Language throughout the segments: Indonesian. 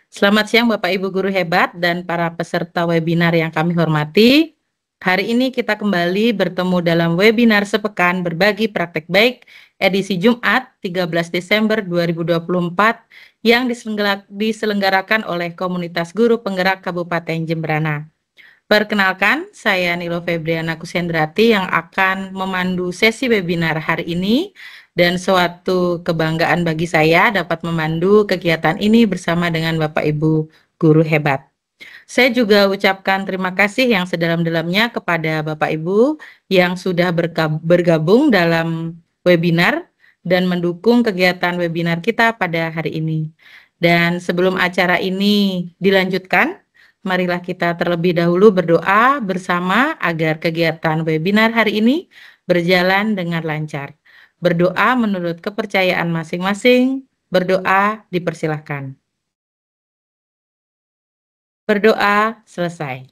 Selamat siang Bapak Ibu Guru hebat dan para peserta webinar yang kami hormati. Hari ini kita kembali bertemu dalam webinar sepekan berbagi praktek baik edisi Jumat 13 Desember 2024 yang diselenggarakan oleh Komunitas Guru Penggerak Kabupaten Jemberana. Perkenalkan, saya Nilo Febriana Kusendrati yang akan memandu sesi webinar hari ini dan suatu kebanggaan bagi saya dapat memandu kegiatan ini bersama dengan Bapak Ibu Guru hebat. Saya juga ucapkan terima kasih yang sedalam-dalamnya kepada Bapak Ibu yang sudah bergabung dalam webinar dan mendukung kegiatan webinar kita pada hari ini. Dan sebelum acara ini dilanjutkan, marilah kita terlebih dahulu berdoa bersama agar kegiatan webinar hari ini berjalan dengan lancar. Berdoa menurut kepercayaan masing-masing, berdoa dipersilahkan. Berdoa selesai.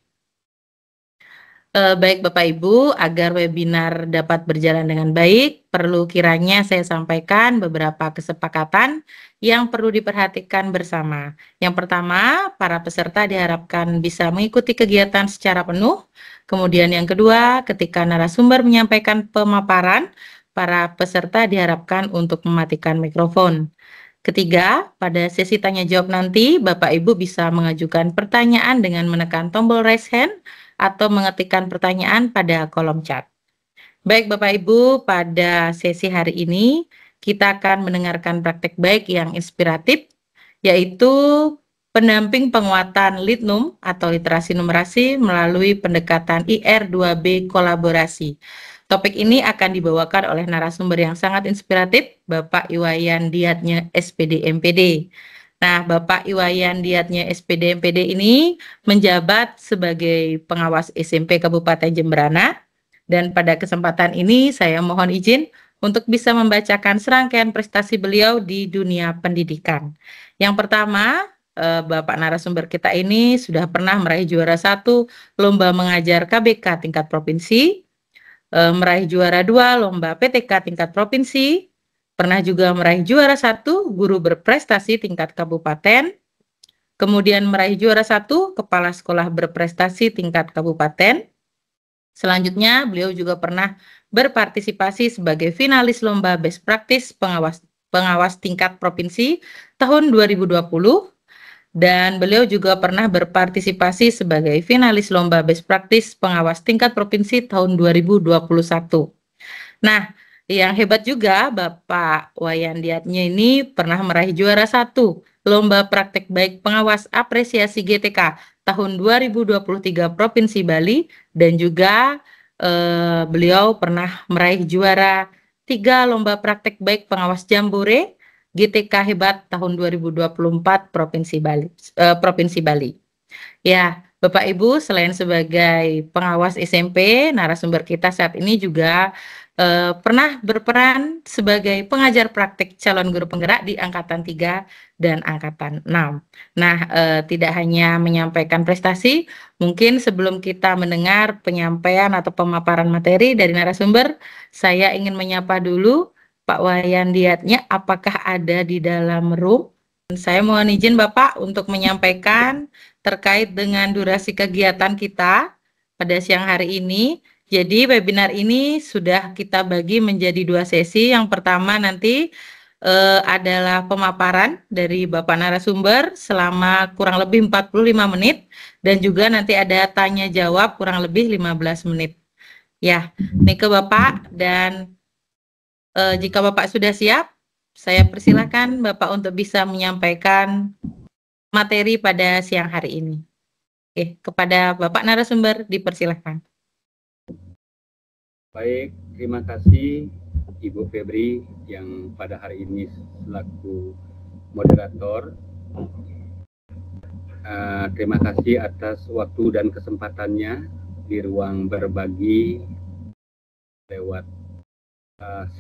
Baik Bapak Ibu, agar webinar dapat berjalan dengan baik, perlu kiranya saya sampaikan beberapa kesepakatan yang perlu diperhatikan bersama. Yang pertama, para peserta diharapkan bisa mengikuti kegiatan secara penuh. Kemudian yang kedua, ketika narasumber menyampaikan pemaparan, para peserta diharapkan untuk mematikan mikrofon. Ketiga, pada sesi tanya jawab nanti, Bapak Ibu bisa mengajukan pertanyaan dengan menekan tombol raise hand atau mengetikkan pertanyaan pada kolom chat. Baik Bapak Ibu, pada sesi hari ini kita akan mendengarkan praktek baik yang inspiratif, yaitu pendamping penguatan litnum atau literasi numerasi melalui pendekatan IR2B kolaborasi. Topik ini akan dibawakan oleh narasumber yang sangat inspiratif, Bapak Iwayan Diatnya SPD MPD. Nah, Bapak Iwayan Diatnya SPD MPD ini menjabat sebagai pengawas SMP Kabupaten Jemberana. Dan pada kesempatan ini saya mohon izin untuk bisa membacakan serangkaian prestasi beliau di dunia pendidikan. Yang pertama, Bapak narasumber kita ini sudah pernah meraih juara 1 lomba mengajar KBK tingkat provinsi, meraih juara 2 lomba PTK tingkat provinsi, pernah juga meraih juara 1 guru berprestasi tingkat kabupaten, kemudian meraih juara 1 kepala sekolah berprestasi tingkat kabupaten. Selanjutnya, beliau juga pernah berpartisipasi sebagai finalis lomba best practice pengawas tingkat provinsi tahun 2020, dan beliau juga pernah berpartisipasi sebagai finalis lomba best practice pengawas tingkat provinsi tahun 2021. Nah, yang hebat juga Bapak Wayan Diatnya ini pernah meraih juara 1 lomba praktek baik pengawas apresiasi GTK tahun 2023 Provinsi Bali, dan juga beliau pernah meraih juara 3 lomba praktek baik pengawas Jambore GTK hebat tahun 2024 Provinsi Bali. Ya, Bapak Ibu, selain sebagai pengawas SMP, narasumber kita saat ini juga pernah berperan sebagai pengajar praktik calon guru penggerak di Angkatan 3 dan Angkatan 6. Nah, tidak hanya menyampaikan prestasi, mungkin sebelum kita mendengar penyampaian atau pemaparan materi dari narasumber, saya ingin menyapa dulu Pak Wayan Diatnya, apakah ada di dalam room? Saya mohon izin Bapak untuk menyampaikan terkait dengan durasi kegiatan kita pada siang hari ini. Jadi webinar ini sudah kita bagi menjadi 2 sesi. Yang pertama nanti adalah pemaparan dari Bapak narasumber selama kurang lebih 45 menit. Dan juga nanti ada tanya jawab kurang lebih 15 menit. Ya, ini ke Bapak, dan jika Bapak sudah siap, saya persilakan Bapak untuk bisa menyampaikan materi pada siang hari ini. Oke, kepada Bapak narasumber dipersilakan. Baik, terima kasih Ibu Febri yang pada hari ini selaku moderator. Terima kasih atas waktu dan kesempatannya di ruang berbagi lewat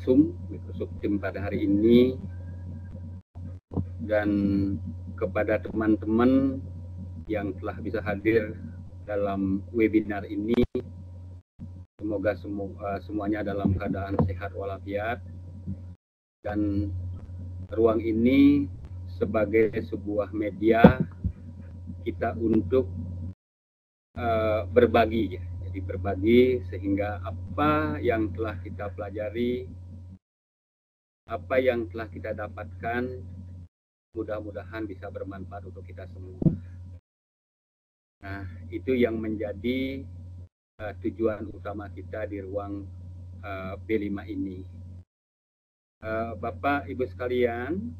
Zoom Microsoft Teams pada hari ini, dan kepada teman-teman yang telah bisa hadir dalam webinar ini. Semoga semuanya dalam keadaan sehat walafiat, dan ruang ini sebagai sebuah media kita untuk berbagi, ya. Jadi berbagi sehingga apa yang telah kita pelajari, apa yang telah kita dapatkan, mudah-mudahan bisa bermanfaat untuk kita semua. Nah, itu yang menjadi tujuan utama kita di ruang B5 ini. Bapak Ibu sekalian,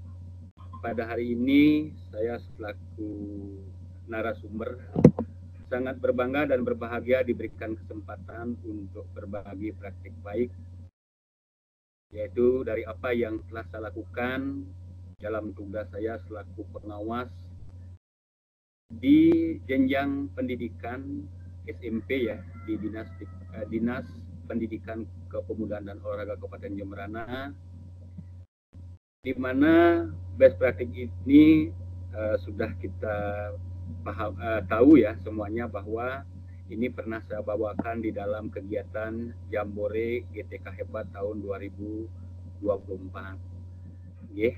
pada hari ini saya selaku narasumber sangat berbangga dan berbahagia diberikan kesempatan untuk berbagi praktik baik, yaitu dari apa yang telah saya lakukan dalam tugas saya selaku pengawas di jenjang pendidikan SMP, ya, di Dinas Pendidikan Kepemudaan dan Olahraga Kabupaten Jemberana, di mana best praktik ini sudah kita tahu, ya, semuanya, bahwa ini pernah saya bawakan di dalam kegiatan Jambore GTK Hebat tahun 2024. Yeah.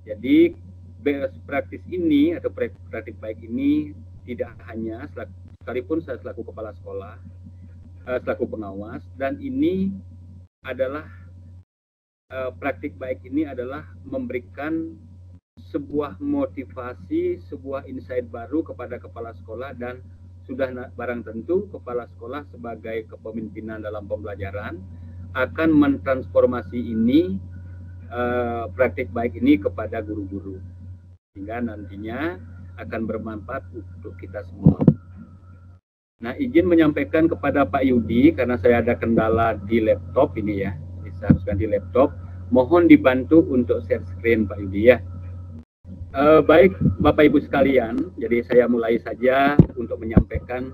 Jadi best practice ini atau praktik baik ini tidak hanya sekalipun saya selaku kepala sekolah, selaku pengawas, dan ini adalah praktik baik ini adalah memberikan sebuah motivasi, sebuah insight baru kepada kepala sekolah, dan sudah barang tentu kepala sekolah sebagai kepemimpinan dalam pembelajaran akan mentransformasi ini, praktik baik ini kepada guru-guru, sehingga nantinya akan bermanfaat untuk kita semua. Nah, izin menyampaikan kepada Pak Yudi, karena saya ada kendala di laptop ini, ya, saya harus ganti laptop, mohon dibantu untuk share screen Pak Yudi, ya. Baik Bapak Ibu sekalian, jadi saya mulai saja untuk menyampaikan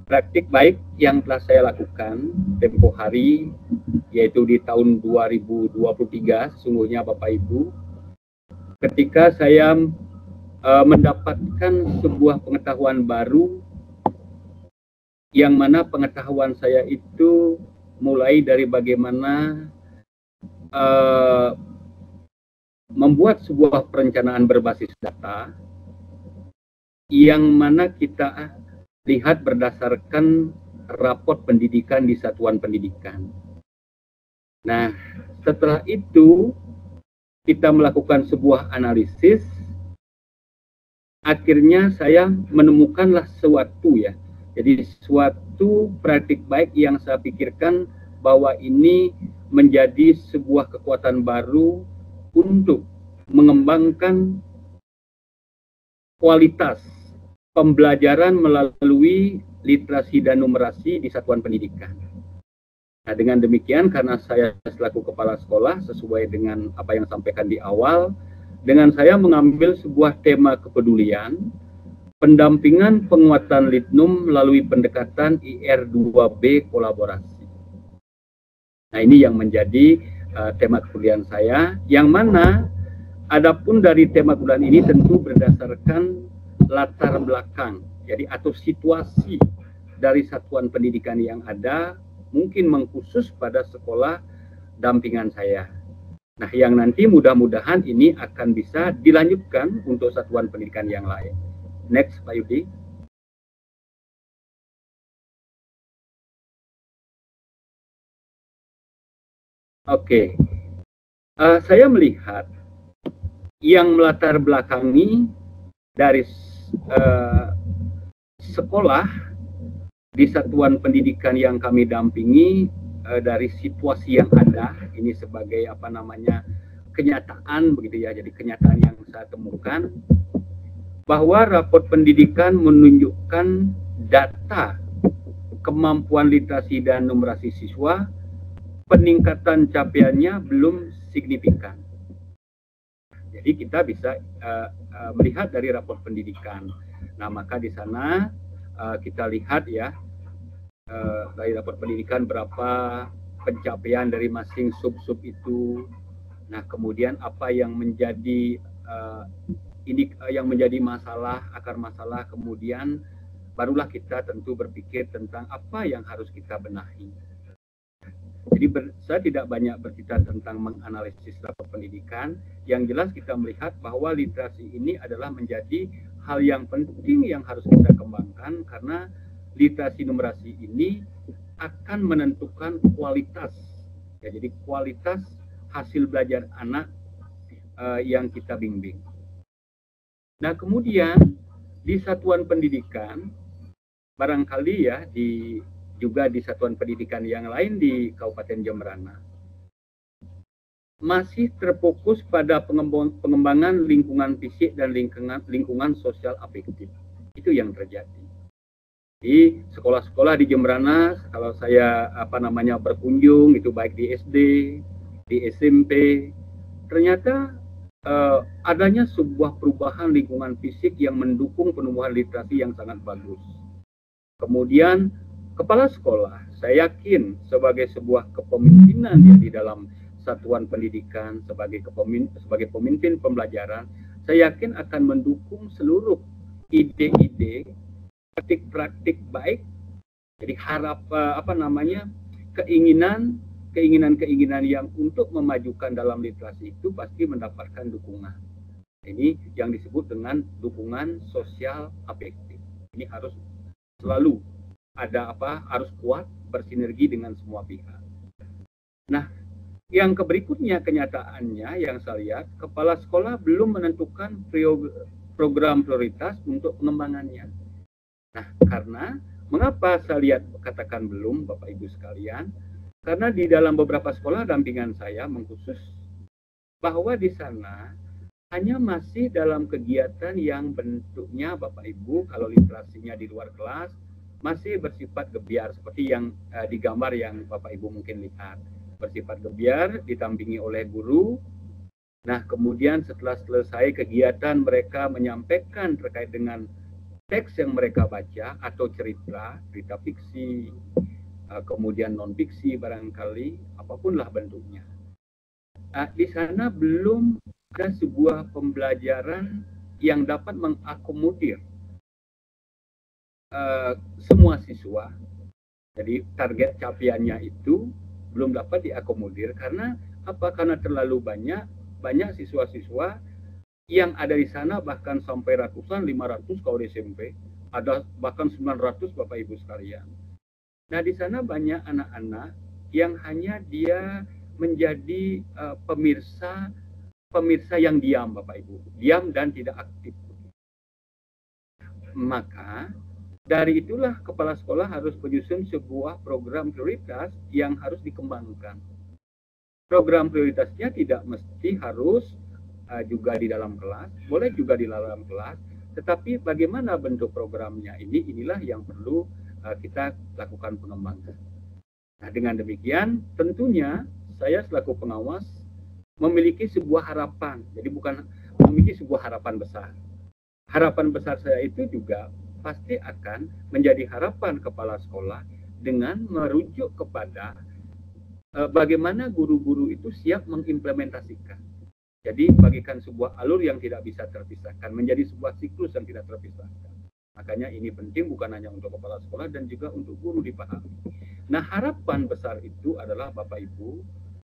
praktik baik yang telah saya lakukan tempo hari, yaitu di tahun 2023, sesungguhnya Bapak Ibu, ketika saya mendapatkan sebuah pengetahuan baru, yang mana pengetahuan saya itu mulai dari bagaimana membuat sebuah perencanaan berbasis data, yang mana kita lihat berdasarkan raport pendidikan di satuan pendidikan. Nah, setelah itu kita melakukan sebuah analisis, akhirnya saya menemukanlah sesuatu, ya. Jadi suatu praktik baik yang saya pikirkan bahwa ini menjadi sebuah kekuatan baru untuk mengembangkan kualitas pembelajaran melalui literasi dan numerasi di satuan pendidikan. Nah, dengan demikian, karena saya selaku kepala sekolah, sesuai dengan apa yang sampaikan di awal, dengan saya mengambil sebuah tema kepedulian, pendampingan penguatan Litnum melalui pendekatan IR2B kolaborasi. Nah, ini yang menjadi tema kepedulian saya, yang mana adapun dari tema kepedulian ini tentu berdasarkan latar belakang, jadi atau situasi dari satuan pendidikan yang ada, mungkin mengkhusus pada sekolah dampingan saya. Nah, yang nanti mudah-mudahan ini akan bisa dilanjutkan untuk satuan pendidikan yang lain. Next, Pak Yudi. Oke, saya melihat yang melatar belakangi dari sekolah di satuan pendidikan yang kami dampingi, dari situasi yang ada, ini sebagai apa namanya kenyataan begitu, ya. Jadi kenyataan yang saya temukan bahwa raport pendidikan menunjukkan data kemampuan literasi dan numerasi siswa, peningkatan capaiannya belum signifikan. Jadi kita bisa melihat dari raport pendidikan. Nah, maka di sana kita lihat, ya, dari raport pendidikan berapa pencapaian dari masing sub-sub itu. Nah, kemudian apa yang menjadi yang menjadi masalah, akar masalah, kemudian barulah kita tentu berpikir tentang apa yang harus kita benahi. Jadi saya tidak banyak bercerita tentang menganalisis raport pendidikan. Yang jelas kita melihat bahwa literasi ini adalah menjadi hal yang penting yang harus kita kembangkan, karena literasi numerasi ini akan menentukan kualitas. Ya, jadi kualitas hasil belajar anak yang kita bimbing. Nah, kemudian di satuan pendidikan, barangkali ya juga di satuan pendidikan yang lain di Kabupaten Jemberana, masih terfokus pada pengembangan lingkungan fisik dan lingkungan sosial afektif. Itu yang terjadi. Di sekolah-sekolah di Jemberana, kalau saya berkunjung, itu baik di SD, di SMP, ternyata adanya sebuah perubahan lingkungan fisik yang mendukung penumbuhan literasi yang sangat bagus. Kemudian kepala sekolah, saya yakin sebagai sebuah kepemimpinan yang di dalam satuan pendidikan, sebagai pemimpin pembelajaran, saya yakin akan mendukung seluruh ide-ide, praktik-praktik baik. Jadi keinginan yang untuk memajukan dalam literasi itu pasti mendapatkan dukungan. Ini yang disebut dengan dukungan sosial afektif. Ini harus selalu harus kuat, bersinergi dengan semua pihak. Nah, yang berikutnya kenyataannya yang saya lihat, kepala sekolah belum menentukan program prioritas untuk pengembangannya. Nah, karena mengapa saya lihat katakan belum, Bapak Ibu sekalian? Karena di dalam beberapa sekolah dampingan saya mengkhusus bahwa di sana hanya masih dalam kegiatan yang bentuknya Bapak Ibu, kalau literasinya di luar kelas, masih bersifat gebiar, seperti yang di gambar yang Bapak Ibu mungkin lihat. Bersifat gebiar, ditampingi oleh guru. Nah, kemudian setelah selesai kegiatan, mereka menyampaikan terkait dengan teks yang mereka baca atau cerita fiksi, kemudian non-fiksi barangkali, apapunlah bentuknya. Di sana belum ada sebuah pembelajaran yang dapat mengakomodir semua siswa. Jadi target capaiannya itu belum dapat diakomodir karena apa? Karena terlalu banyak siswa-siswa yang ada di sana, bahkan sampai ratusan, 500 kalau di SMP, ada bahkan 900 Bapak Ibu sekalian. Nah, di sana banyak anak-anak yang hanya dia menjadi pemirsa yang diam, Bapak Ibu, diam dan tidak aktif. Maka dari itulah kepala sekolah harus menyusun sebuah program prioritas yang harus dikembangkan. Program prioritasnya tidak mesti harus juga di dalam kelas, boleh juga di dalam kelas, tetapi bagaimana bentuk programnya inilah yang perlu kita lakukan pengembangan. Nah, dengan demikian tentunya saya selaku pengawas memiliki sebuah harapan, jadi bukan memiliki sebuah harapan besar. Harapan besar saya itu juga pasti akan menjadi harapan kepala sekolah dengan merujuk kepada bagaimana guru-guru itu siap mengimplementasikan. Jadi bagikan sebuah alur yang tidak bisa terpisahkan, menjadi sebuah siklus yang tidak terpisahkan. Makanya ini penting bukan hanya untuk kepala sekolah dan juga untuk guru dipahami. Nah, harapan besar itu adalah Bapak Ibu,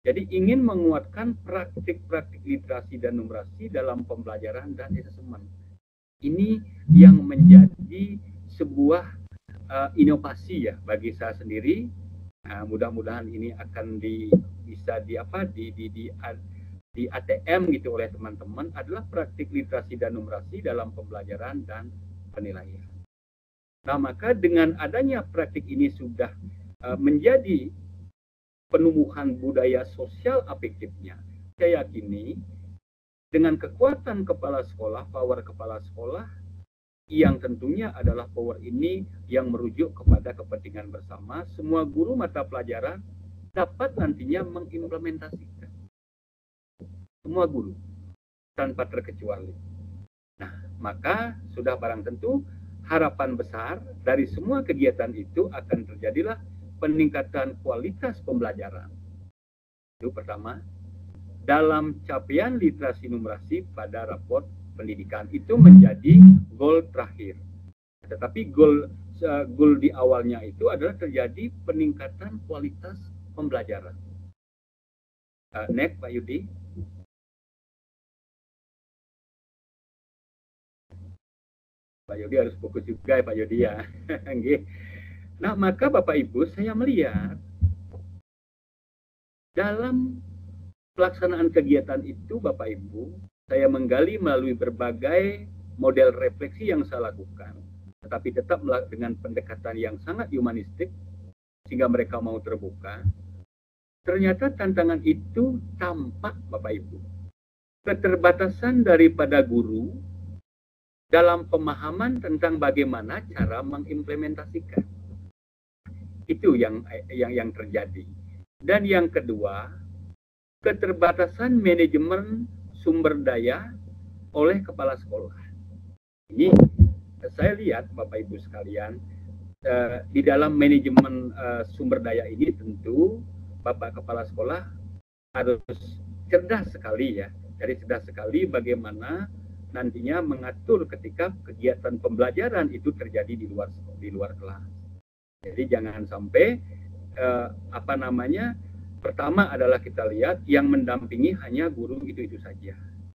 jadi ingin menguatkan praktik-praktik literasi dan numerasi dalam pembelajaran dan asesmen. Ini yang menjadi sebuah inovasi ya bagi saya sendiri. Mudah-mudahan ini akan bisa di ATM gitu oleh teman-teman, adalah praktik literasi dan numerasi dalam pembelajaran dan penilaian. Nah, maka dengan adanya praktik ini sudah menjadi penumbuhan budaya sosial afektifnya, saya yakini dengan kekuatan kepala sekolah, power kepala sekolah, yang tentunya adalah power ini yang merujuk kepada kepentingan bersama, semua guru mata pelajaran dapat nantinya mengimplementasikan. Semua guru, tanpa terkecuali. Nah, maka sudah barang tentu harapan besar dari semua kegiatan itu akan terjadilah peningkatan kualitas pembelajaran. Itu pertama, dalam capaian literasi numerasi pada raport pendidikan itu menjadi goal terakhir. Tetapi goal di awalnya itu adalah terjadi peningkatan kualitas pembelajaran. Next, Pak Yudi. Pak Yodi harus fokus juga Pak Yodi ya. Nah, maka Bapak Ibu, saya melihat dalam pelaksanaan kegiatan itu Bapak Ibu, saya menggali melalui berbagai model refleksi yang saya lakukan, tetapi tetap dengan pendekatan yang sangat humanistik sehingga mereka mau terbuka. Ternyata tantangan itu tampak Bapak Ibu. Keterbatasan daripada guru dalam pemahaman tentang bagaimana cara mengimplementasikan. Itu yang terjadi. Dan yang kedua, keterbatasan manajemen sumber daya oleh kepala sekolah. Ini saya lihat Bapak Ibu sekalian, di dalam manajemen sumber daya ini tentu Bapak Kepala Sekolah harus cerdas sekali ya. Jadi cerdas sekali bagaimana nantinya mengatur ketika kegiatan pembelajaran itu terjadi di luar kelas. Jadi jangan sampai pertama adalah kita lihat yang mendampingi hanya guru itu saja.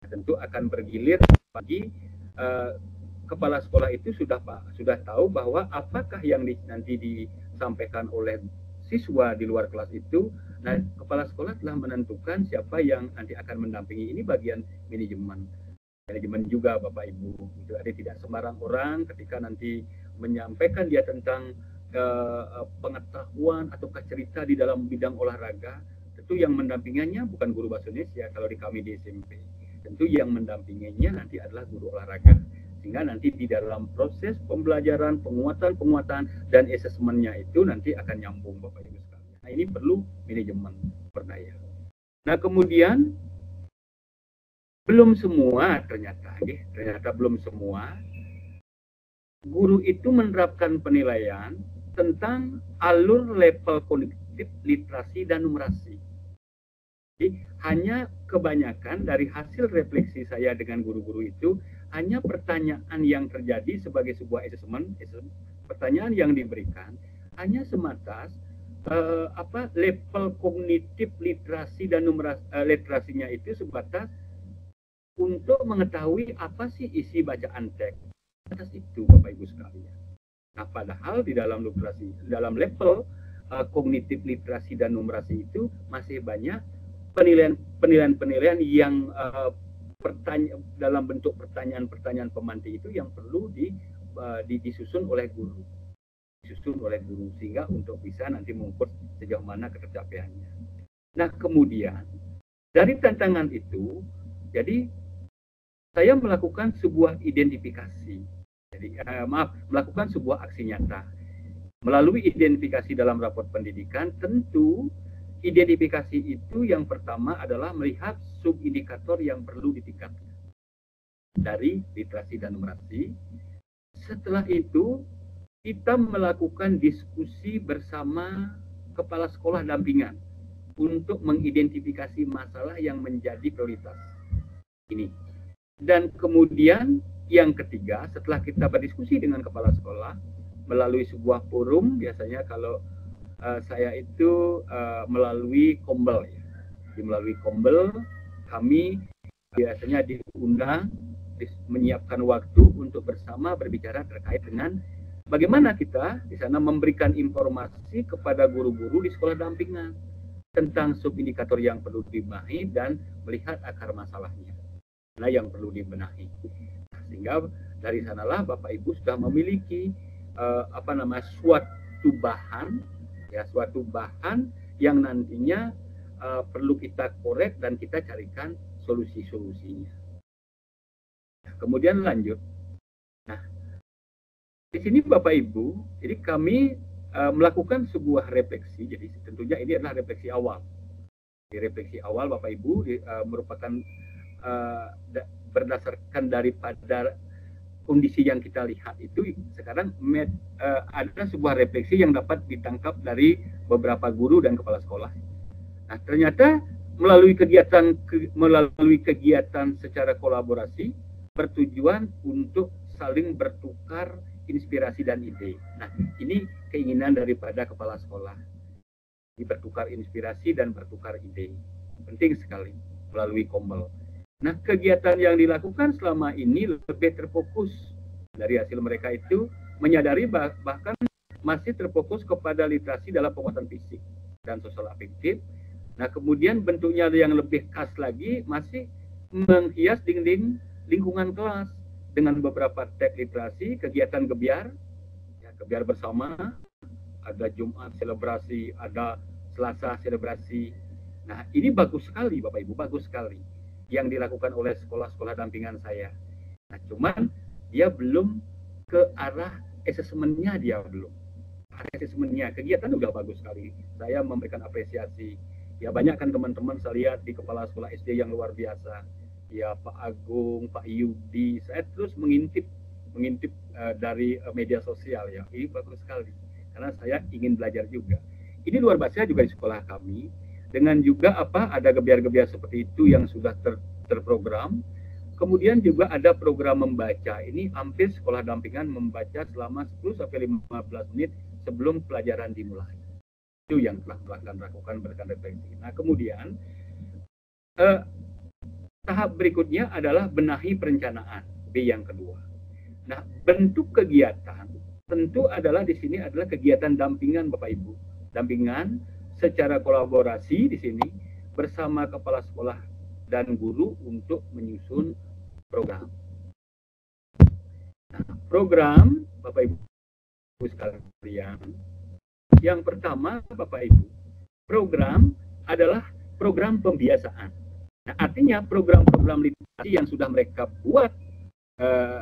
Tentu akan bergilir bagi kepala sekolah itu sudah tahu bahwa apakah yang nanti disampaikan oleh siswa di luar kelas itu. Nah, kepala sekolah telah menentukan siapa yang nanti akan mendampingi. Ini bagian manajemen juga Bapak Ibu. Jadi tidak sembarang orang ketika nanti menyampaikan dia tentang pengetahuan atau cerita di dalam bidang olahraga, tentu yang mendampingannya bukan guru bahasa Indonesia kalau di kami di SMP. Tentu yang mendampinginya nanti adalah guru olahraga. Sehingga nanti di dalam proses pembelajaran, penguatan dan asesmennya itu nanti akan nyambung Bapak Ibu sekalian. Nah, ini perlu manajemen berdaya. Nah, kemudian belum semua ternyata belum semua guru itu menerapkan penilaian tentang alur level kognitif, literasi, dan numerasi. Jadi, hanya kebanyakan dari hasil refleksi saya dengan guru-guru itu, hanya pertanyaan yang terjadi sebagai sebuah asesmen, pertanyaan yang diberikan, hanya sebatas level kognitif, literasi, dan numerasi, literasinya itu sebatas untuk mengetahui apa sih isi bacaan teks. Atas itu Bapak Ibu sekalian. Nah, padahal di dalam level kognitif, literasi, dan numerasi itu masih banyak penilaian yang dalam bentuk pertanyaan pemantik itu yang perlu disusun oleh guru. Sehingga untuk bisa nanti mengukur sejauh mana ketercapaiannya. Nah, kemudian dari tantangan itu, jadi saya melakukan sebuah identifikasi. Melakukan sebuah aksi nyata. Melalui identifikasi dalam raport pendidikan, tentu identifikasi itu yang pertama adalah melihat subindikator yang perlu ditingkatkan dari literasi dan numerasi. Setelah itu, kita melakukan diskusi bersama kepala sekolah dampingan untuk mengidentifikasi masalah yang menjadi prioritas ini. Dan kemudian yang ketiga, setelah kita berdiskusi dengan kepala sekolah melalui sebuah forum, biasanya kalau saya itu melalui Kombel ya. Melalui Kombel kami biasanya diundang menyiapkan waktu untuk bersama berbicara terkait dengan bagaimana kita di sana memberikan informasi kepada guru-guru di sekolah dampingan tentang subindikator yang perlu dibenahi dan melihat akar masalahnya. Nah, yang perlu dibenahi. Sehingga dari sanalah Bapak Ibu sudah memiliki suatu bahan yang nantinya perlu kita korek dan kita carikan solusi-solusinya. Nah, kemudian lanjut. Nah, di sini Bapak Ibu, jadi kami melakukan sebuah refleksi. Jadi tentunya ini adalah refleksi awal. Di refleksi awal Bapak Ibu merupakan berdasarkan daripada kondisi yang kita lihat itu sekarang ada sebuah refleksi yang dapat ditangkap dari beberapa guru dan kepala sekolah. Nah, ternyata melalui kegiatan secara kolaborasi bertujuan untuk saling bertukar inspirasi dan ide. Nah, ini keinginan daripada kepala sekolah. Bertukar inspirasi dan bertukar ide. Penting sekali melalui Kombel. Nah, kegiatan yang dilakukan selama ini lebih terfokus Dari hasil mereka itu menyadari bahkan masih terfokus kepada literasi dalam penguasaan fisik dan sosial afektif. Nah, kemudian bentuknya yang lebih khas lagi masih menghias dinding lingkungan kelas dengan beberapa teks literasi, kegiatan gebiar, ya, gebiar bersama, ada Jumat selebrasi, ada Selasa selebrasi. Nah, ini bagus sekali Bapak Ibu, bagus sekali yang dilakukan oleh sekolah-sekolah dampingan saya. Nah, cuman dia belum ke arah asesmennya, dia belum. Asesmennya, kegiatan udah bagus sekali. Saya memberikan apresiasi. Ya, banyak kan teman-teman saya lihat di kepala sekolah SD yang luar biasa. Ya, Pak Agung, Pak Yudi, saya terus mengintip dari media sosial ya. Ini bagus sekali. Karena saya ingin belajar juga. Ini luar biasa juga di sekolah kami. Dengan juga ada gebiar-gebiar seperti itu yang sudah terprogram. Kemudian juga ada program membaca. Ini hampir sekolah dampingan membaca selama 10-15 menit sebelum pelajaran dimulai. Itu yang telah lakukan berdasarkan refleksi. Nah, kemudian tahap berikutnya adalah benahi perencanaan, B yang kedua. Nah, bentuk kegiatan tentu adalah di sini adalah kegiatan dampingan Bapak Ibu. Dampingan secara kolaborasi di sini bersama kepala sekolah dan guru untuk menyusun program. Nah, program Bapak Ibu sekalian, yang pertama Bapak Ibu, program adalah program pembiasaan. Nah, artinya program-program literasi yang sudah mereka buat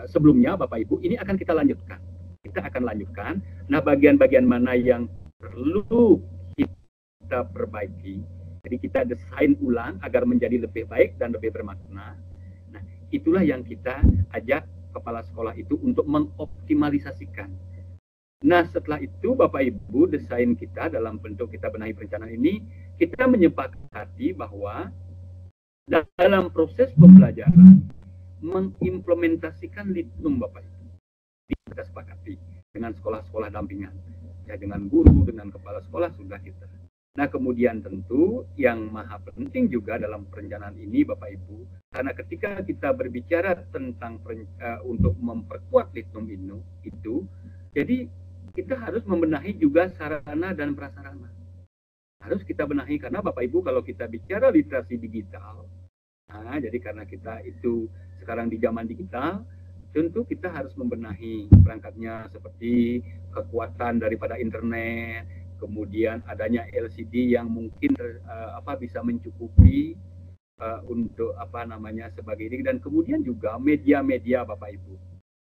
sebelumnya Bapak Ibu, ini akan kita lanjutkan. Kita akan lanjutkan. Nah, bagian-bagian mana yang perlu kita perbaiki, jadi kita desain ulang agar menjadi lebih baik dan lebih bermakna. Nah, itulah yang kita ajak kepala sekolah itu untuk mengoptimalisasikan. Nah, setelah itu Bapak Ibu, desain kita dalam bentuk kita benahi perencanaan ini, kita menyepakati bahwa dalam proses pembelajaran mengimplementasikan litnum Bapak Ibu. Kita sepakati dengan sekolah-sekolah dampingan. Ya, dengan guru, dengan kepala sekolah sudah kita. Nah, kemudian tentu yang maha penting juga dalam perencanaan ini Bapak Ibu, karena ketika kita berbicara tentang untuk memperkuat litnum itu, jadi kita harus membenahi juga sarana dan prasarana. Harus kita benahi karena Bapak Ibu kalau kita bicara literasi digital, nah, jadi karena kita itu sekarang di zaman digital, tentu kita harus membenahi perangkatnya seperti kekuatan daripada internet, kemudian adanya LCD yang mungkin bisa mencukupi untuk sebagai ini, dan kemudian juga media-media Bapak Ibu.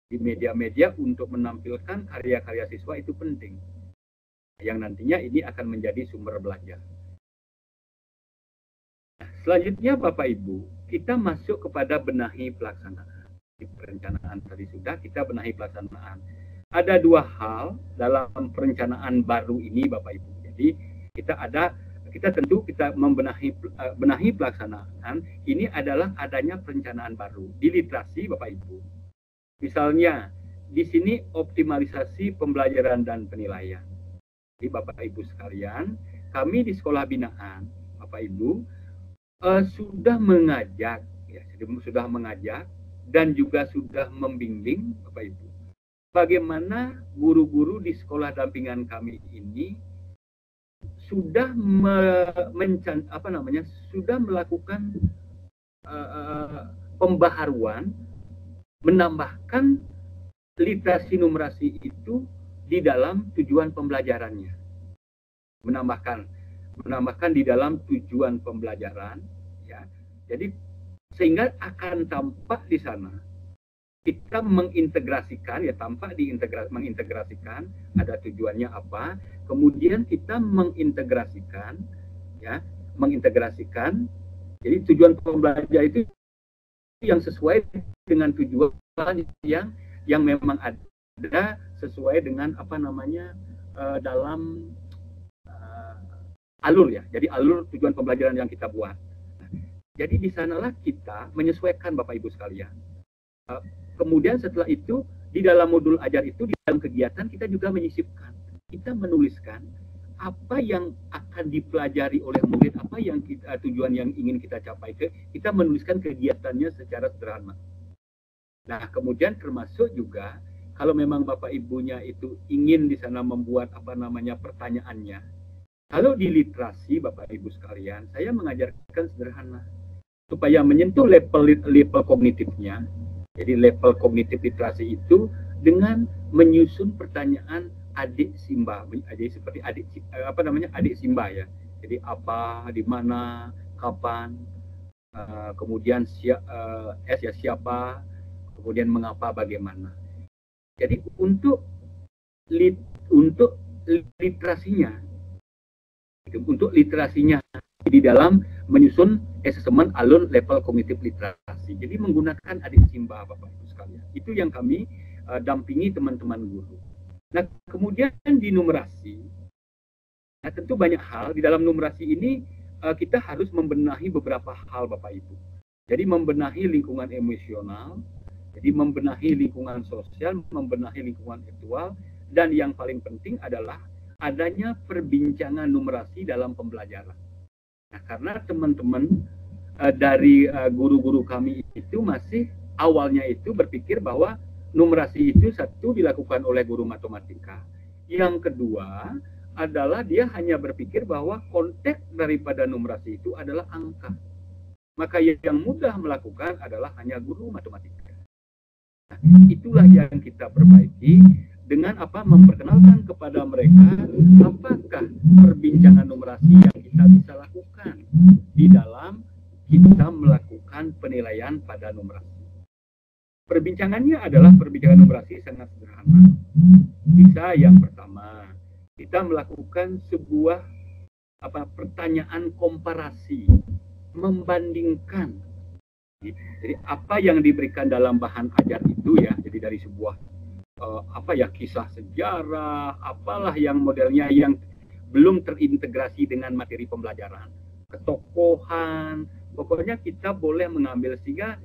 Di media-media untuk menampilkan karya-karya siswa itu penting. Yang nantinya ini akan menjadi sumber belajar. Nah, selanjutnya Bapak Ibu, kita masuk kepada benahi pelaksanaan. Di perencanaan tadi sudah kita benahi pelaksanaan. Ada dua hal dalam perencanaan baru ini Bapak Ibu. Jadi kita tentu membenahi pelaksanaan ini adalah adanya perencanaan baru di literasi Bapak Ibu. Misalnya di sini optimalisasi pembelajaran dan penilaian. Di Bapak Ibu sekalian, kami di sekolah binaan Bapak Ibu sudah mengajak dan juga sudah membimbing Bapak Ibu bagaimana guru-guru di sekolah dampingan kami ini sudah sudah melakukan pembaharuan, menambahkan literasi numerasi itu di dalam tujuan pembelajarannya, menambahkan di dalam tujuan pembelajaran, ya. Jadi sehingga akan tampak di sana kita mengintegrasikan, ya, tampak mengintegrasikan ada tujuannya apa, kemudian kita mengintegrasikan, jadi tujuan pembelajaran itu yang sesuai dengan tujuan yang memang ada sesuai dengan dalam alur, ya. Jadi alur tujuan pembelajaran yang kita buat. Jadi di sanalah kita menyesuaikan Bapak Ibu sekalian. Kemudian setelah itu di dalam modul ajar itu, di dalam kegiatan kita juga menyisipkan, kita menuliskan apa yang akan dipelajari oleh murid, apa yang tujuan yang ingin kita capai, kita menuliskan kegiatannya secara sederhana. Nah, kemudian termasuk juga kalau memang Bapak Ibunya itu ingin di sana membuat pertanyaannya, kalau di literasi Bapak Ibu sekalian, saya mengajarkan sederhana supaya menyentuh level kognitifnya. Jadi level kognitif literasi itu dengan menyusun pertanyaan adik Simba, jadi seperti adik Simba ya. Jadi apa, di mana, kapan, kemudian siapa, kemudian mengapa, bagaimana. Jadi untuk literasinya di dalam menyusun asesmen alur level kognitif literasi. Jadi menggunakan adik Simba Bapak Ibu sekalian. Itu yang kami dampingi teman-teman guru. Nah, kemudian di numerasi, nah tentu banyak hal di dalam numerasi ini kita harus membenahi beberapa hal Bapak Ibu. Jadi membenahi lingkungan emosional, jadi membenahi lingkungan sosial, membenahi lingkungan virtual, dan yang paling penting adalah adanya perbincangan numerasi dalam pembelajaran. Nah, karena teman-teman dari guru-guru kami itu masih awalnya itu berpikir bahwa numerasi itu satu dilakukan oleh guru matematika. Yang kedua adalah dia hanya berpikir bahwa konteks daripada numerasi itu adalah angka. Maka yang mudah melakukan adalah hanya guru matematika. Nah, itulah yang kita perbaiki dengan memperkenalkan kepada mereka apakah perbincangan numerasi yang kita bisa lakukan di dalam kita melakukan penilaian pada numerasi. Perbincangannya adalah perbincangan numerasi sangat sederhana. Bisa yang pertama, kita melakukan sebuah pertanyaan komparasi, membandingkan. Jadi apa yang diberikan dalam bahan ajar itu ya, jadi dari sebuah kisah sejarah, apalah yang modelnya yang belum terintegrasi dengan materi pembelajaran, ketokohan, pokoknya kita boleh mengambil, sehingga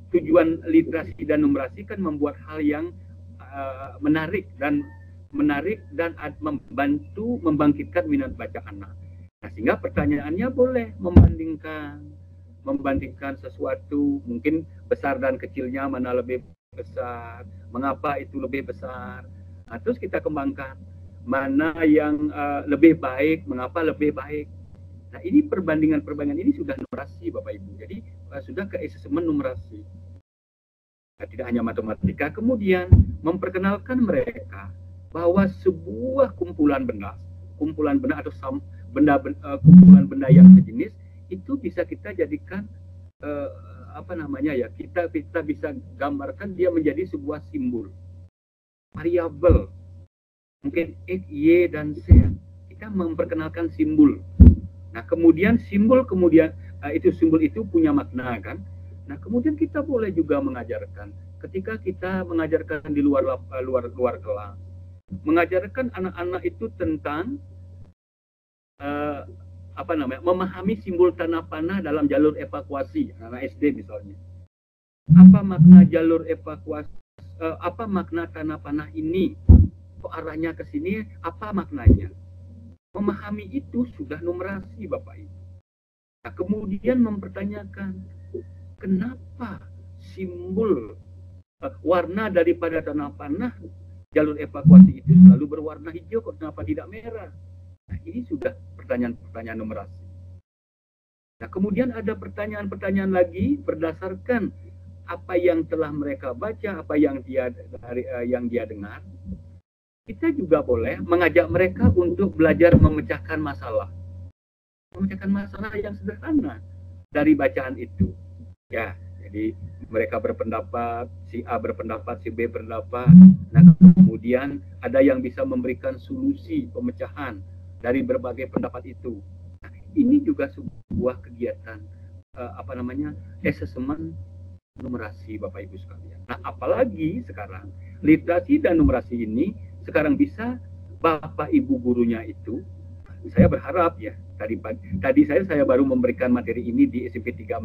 tujuan literasi dan numerasi kan membuat hal yang menarik dan membantu membangkitkan minat baca anak. Nah, sehingga pertanyaannya boleh membandingkan sesuatu, mungkin besar dan kecilnya mana lebih besar, mengapa itu lebih besar. Nah, terus kita kembangkan mana yang lebih baik, mengapa lebih baik. Nah, ini perbandingan ini sudah numerasi Bapak Ibu. Jadi sudah ke asesmen numerasi. Nah, tidak hanya matematika, kemudian memperkenalkan mereka bahwa sebuah kumpulan benda atau kumpulan benda yang sejenis itu bisa kita jadikan kita bisa gambarkan dia menjadi sebuah simbol variabel, mungkin X, Y, dan Z. Kita memperkenalkan simbol. Nah, kemudian simbol itu punya makna kan. Nah, kemudian kita boleh juga mengajarkan ketika kita mengajarkan di luar kelas, mengajarkan anak-anak itu tentang memahami simbol tanah panah dalam jalur evakuasi, anak SD misalnya. Apa makna jalur evakuasi? Apa makna tanah panah ini? Kok arahnya ke sini? Apa maknanya? Memahami itu sudah numerasi Bapak Ibu. Nah, kemudian mempertanyakan kenapa simbol warna daripada tanah panah jalur evakuasi itu selalu berwarna hijau, kenapa tidak merah? Nah, ini sudah pertanyaan numerasi. Nah, kemudian ada pertanyaan lagi berdasarkan apa yang telah mereka baca, apa yang dia dengar. Kita juga boleh mengajak mereka untuk belajar memecahkan masalah yang sederhana dari bacaan itu. Ya, jadi mereka berpendapat, si A berpendapat, si B berpendapat. Nah, kemudian ada yang bisa memberikan solusi pemecahan dari berbagai pendapat itu. Nah, ini juga sebuah kegiatan asesmen numerasi Bapak Ibu sekalian. Nah, apalagi sekarang literasi dan numerasi ini sekarang bisa Bapak Ibu gurunya itu, saya berharap ya, tadi saya baru memberikan materi ini di SMP 3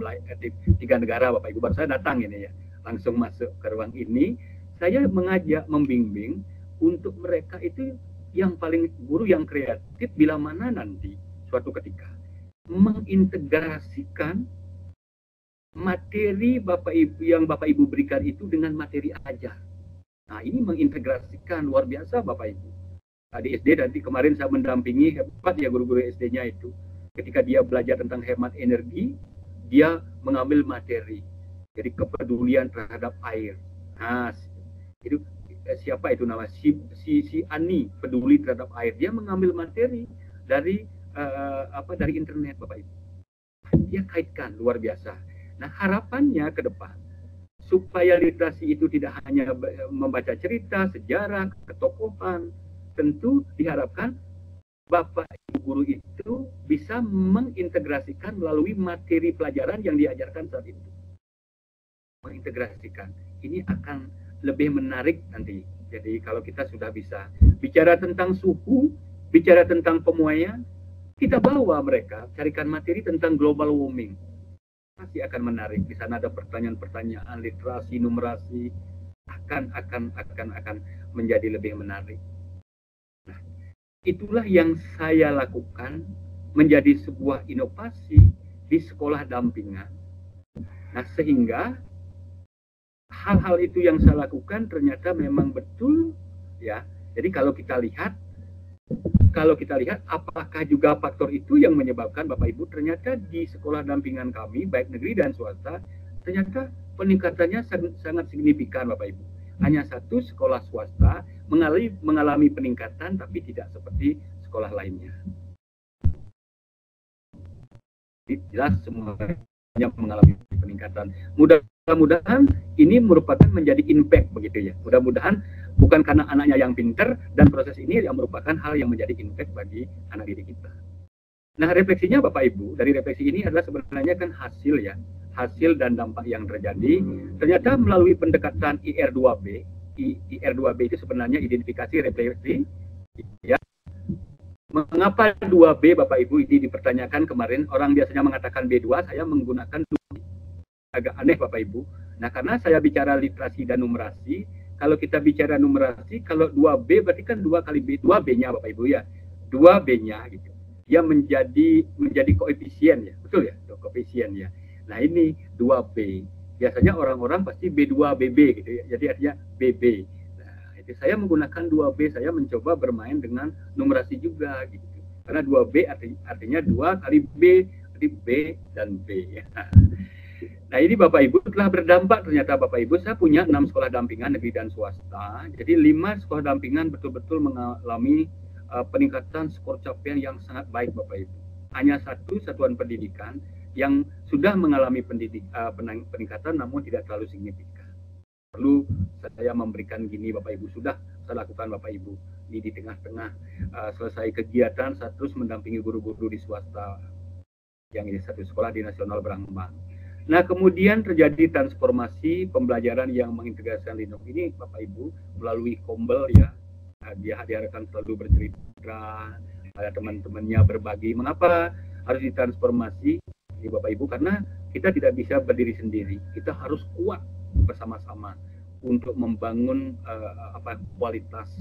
Negara Bapak Ibu, baru saya datang ini ya, langsung masuk ke ruang ini, saya mengajak, membimbing untuk mereka itu yang paling guru yang kreatif bila mana nanti suatu ketika mengintegrasikan materi Bapak Ibu yang Bapak Ibu berikan itu dengan materi ajar. Nah, ini mengintegrasikan luar biasa Bapak Ibu. Di SD nanti kemarin saya mendampingi, hebat ya guru-guru SD-nya itu. Ketika dia belajar tentang hemat energi, dia mengambil materi. Jadi kepedulian terhadap air. Nah, itu siapa itu nama si Ani peduli terhadap air. Dia mengambil materi dari dari internet Bapak Ibu. Dia kaitkan luar biasa. Nah, harapannya ke depan supaya literasi itu tidak hanya membaca cerita, sejarah, ketokohan, tentu diharapkan Bapak Ibu guru itu bisa mengintegrasikan melalui materi pelajaran yang diajarkan saat itu. Mengintegrasikan. Ini akan lebih menarik nanti. Jadi kalau kita sudah bisa bicara tentang suhu, bicara tentang pemuaian, kita bawa mereka carikan materi tentang global warming. Pasti akan menarik. Di sana ada pertanyaan-pertanyaan literasi, numerasi, akan menjadi lebih menarik. Nah, itulah yang saya lakukan menjadi sebuah inovasi di sekolah dampingan. Nah, sehingga hal-hal itu yang saya lakukan ternyata memang betul ya. Jadi kalau kita lihat apakah juga faktor itu yang menyebabkan Bapak Ibu ternyata di sekolah dampingan kami baik negeri dan swasta ternyata peningkatannya sangat signifikan Bapak Ibu. Hanya satu sekolah swasta mengalami peningkatan tapi tidak seperti sekolah lainnya. Jelas semuanya mengalami peningkatan. Mudah-mudahan ini merupakan menjadi impact begitu ya. Mudah-mudahan bukan karena anaknya yang pinter dan proses ini yang merupakan hal yang menjadi impact bagi anak didik kita. Nah, refleksinya Bapak Ibu, dari refleksi ini adalah sebenarnya kan hasil ya, hasil dan dampak yang terjadi. Ternyata melalui pendekatan IR2B, IR2B itu sebenarnya identifikasi refleksi ya. Mengapa 2B Bapak Ibu ini dipertanyakan kemarin, orang biasanya mengatakan B2, saya menggunakan 2B. Agak aneh Bapak Ibu. Nah, karena saya bicara literasi dan numerasi, kalau kita bicara numerasi, kalau 2B berarti kan 2 kali B, 2B-nya Bapak Ibu ya. 2B-nya gitu. Dia menjadi koefisien ya. Betul ya? Koefisien ya. Nah, ini 2B. Biasanya orang-orang pasti B2, BB gitu ya. Jadi artinya BB. Nah, itu saya menggunakan 2B, saya mencoba bermain dengan numerasi juga gitu. Karena 2B artinya 2 kali B, jadi B dan B ya. Nah, ini Bapak Ibu telah berdampak ternyata Bapak Ibu, saya punya 6 sekolah dampingan negeri dan swasta. Jadi 5 sekolah dampingan betul-betul mengalami peningkatan skor capaian yang sangat baik Bapak Ibu. Hanya satu satuan pendidikan yang sudah mengalami peningkatan namun tidak terlalu signifikan. Perlu saya memberikan gini Bapak Ibu, sudah saya lakukan Bapak Ibu. Ini di tengah-tengah selesai kegiatan, saya terus mendampingi guru-guru di swasta yang ini satu sekolah di Nasional Brahma. Nah, kemudian terjadi transformasi pembelajaran yang mengintegrasikan Linux ini Bapak Ibu melalui Kombel ya. Nah, dia diharapkan selalu bercerita, ada teman-temannya berbagi. Mengapa harus ditransformasi di Bapak Ibu? Karena kita tidak bisa berdiri sendiri. Kita harus kuat bersama-sama untuk membangun kualitas.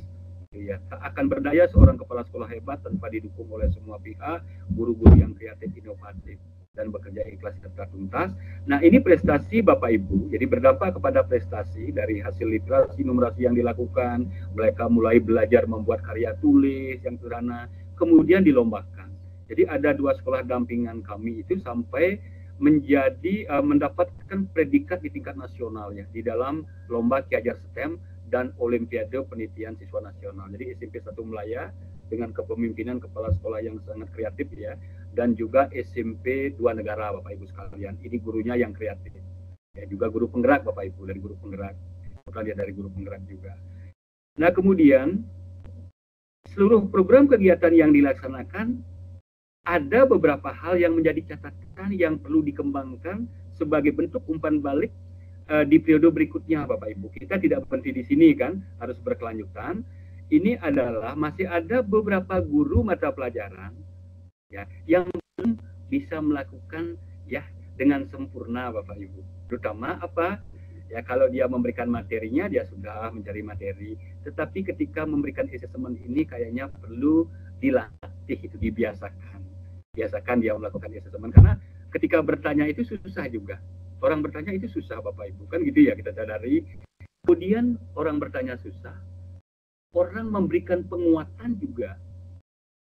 Ya, tak akan berdaya seorang kepala sekolah hebat tanpa didukung oleh semua pihak, guru-guru yang kreatif, inovatif, dan bekerja ikhlas serta tuntas. Nah, ini prestasi Bapak Ibu, jadi berdampak kepada prestasi dari hasil literasi numerasi yang dilakukan. Mereka mulai belajar membuat karya tulis yang sederhana, kemudian dilombakan. Jadi ada 2 sekolah dampingan kami itu sampai menjadi mendapatkan predikat di tingkat nasional ya di dalam lomba Ki Hajar STEM dan Olimpiade Penelitian Siswa Nasional. Jadi SMP 1 Melaya dengan kepemimpinan kepala sekolah yang sangat kreatif ya, dan juga SMP 2 Negara Bapak Ibu sekalian. Ini gurunya yang kreatif. Ya, juga guru penggerak Bapak Ibu, dari guru penggerak. Bukan dia dari guru penggerak juga. Nah, kemudian seluruh program kegiatan yang dilaksanakan ada beberapa hal yang menjadi catatan yang perlu dikembangkan sebagai bentuk umpan balik di periode berikutnya Bapak Ibu. Kita tidak berhenti di sini kan, harus berkelanjutan. Ini adalah masih ada beberapa guru mata pelajaran ya yang belum bisa melakukan ya dengan sempurna Bapak Ibu. Terutama apa? Ya kalau dia memberikan materinya dia sudah mencari materi, tetapi ketika memberikan assessment ini kayaknya perlu dilatih, itu dibiasakan. Biasakan dia melakukan assessment karena ketika bertanya itu susah juga. Orang bertanya itu susah Bapak Ibu, kan gitu ya kita sadari. Kemudian orang bertanya susah, orang memberikan penguatan juga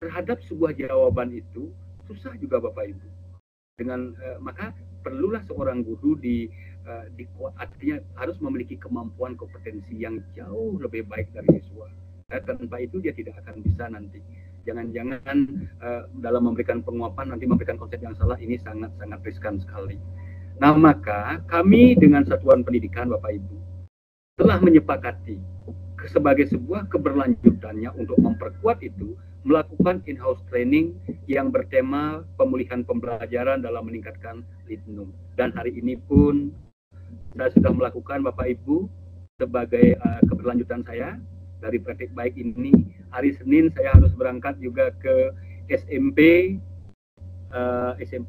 terhadap sebuah jawaban itu susah juga Bapak Ibu. Dengan maka perlulah seorang guru artinya harus memiliki kemampuan kompetensi yang jauh lebih baik dari siswa. Tanpa itu dia tidak akan bisa nanti. Jangan-jangan dalam memberikan penguapan nanti memberikan konsep yang salah, ini sangat-sangat riskan sekali. Nah, maka kami dengan satuan pendidikan Bapak Ibu telah menyepakati sebagai sebuah keberlanjutannya untuk memperkuat itu, melakukan in-house training yang bertema pemulihan pembelajaran dalam meningkatkan litnum. Dan hari ini pun saya sudah melakukan Bapak Ibu sebagai keberlanjutan saya dari praktik baik ini. Hari Senin saya harus berangkat juga ke SMP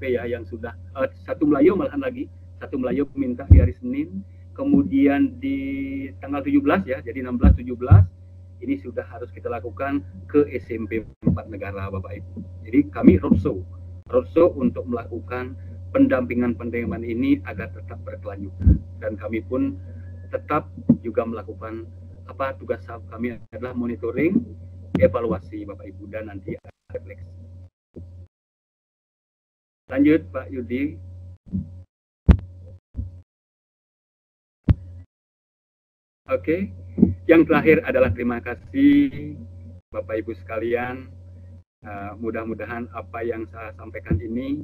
ya yang sudah satu Melayu malahan lagi, satu Melayu minta di hari Senin. Kemudian di tanggal 17 ya, jadi 16-17 ini sudah harus kita lakukan ke SMP 4 negara Bapak Ibu. Jadi kami roadshow untuk melakukan pendampingan ini agar tetap berkelanjutan. Dan kami pun tetap juga melakukan tugas kami adalah monitoring, evaluasi Bapak Ibu, dan nanti refleksi. Lanjut Pak Yudi. Oke, yang terakhir adalah terima kasih Bapak Ibu sekalian. Mudah-mudahan apa yang saya sampaikan ini